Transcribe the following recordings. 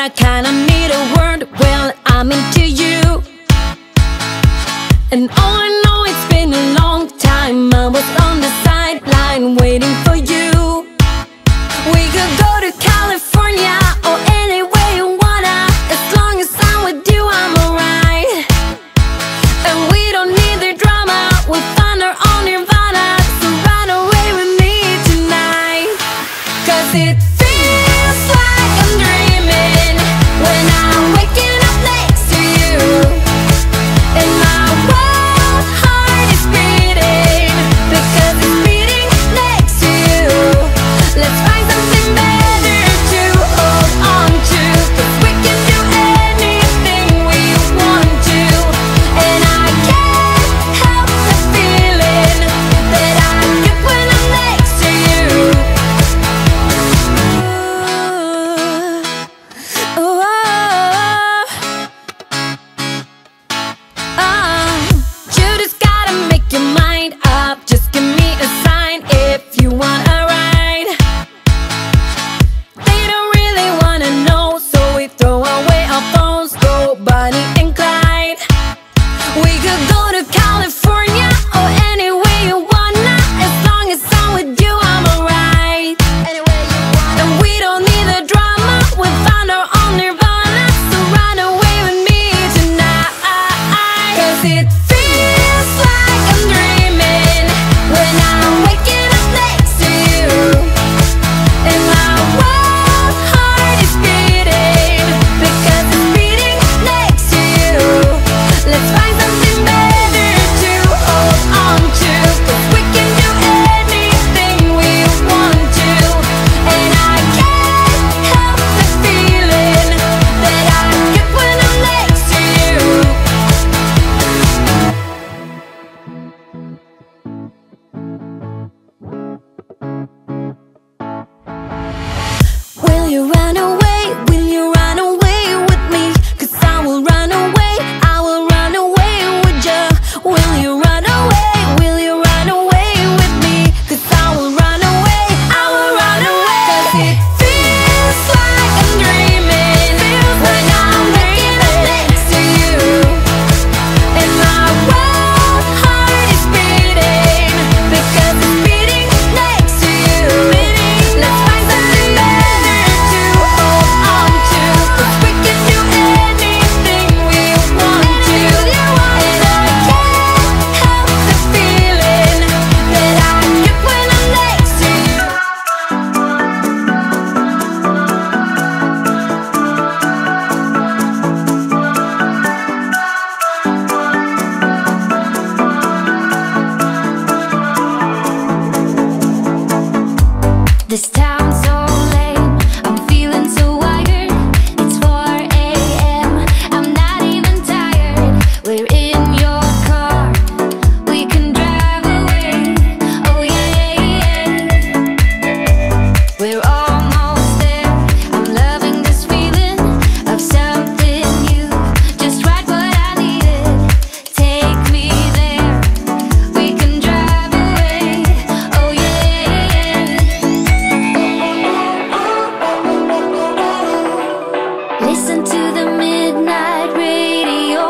I kinda need a word. Well, I'm into you, and all I know, it's been a long time. I was on the sideline waiting for you. We could go to California or anywhere you wanna. As long as I'm with you, I'm alright. And we don't need the drama, we'll find our own nirvana. So run away with me tonight, 'cause it feels like I'm dreaming when I'm waking up next to you. And my wild heart is beating because it's beating next to you. Let's find something better to hold on to, 'cause we can do anything we want to. And I can't help the feeling that I get when I'm next to you. Ooh, you just gotta make your mind up. Just give me a sign if you want a ride. They don't really wanna know, so we throw away our phones, go Bonnie and Clyde. We could go to California or anywhere you wanna. As long as I'm with you, I'm alright. And we don't need the drama, we found our own nirvana. So run away with me tonight, 'cause it feels like I'm dreaming when I'm waking up next to you. And my wild heart is beating because it's beating next to you. Let's find something better to hold on to, 'cause we can do anything we want to. And I can't help the feeling that I get when I'm next to you. Will you run away? Will you run away with me? 'Cause I will run away, I will run away with you. Will you run away? Will you run away with me? 'Cause I will run away, I will run away. 'Cause it feels like I'm dreaming when I'm waking up next to you. And my wild heart is beating because it's beating next to you. Let's find something better to hold on to, 'cause we can do anything we want to. And I can't help the feeling that I get when I'm next to you. This town's so lame, I'm feeling so wired. It's 4 a.m., I'm not even tired. We're in your car, we can drive away. Oh yeah. We're almost there, I'm loving this feeling of something new. Just right what I needed, take me there. We can drive away. Oh yeah. Listen to the midnight radio.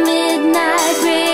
midnight rain.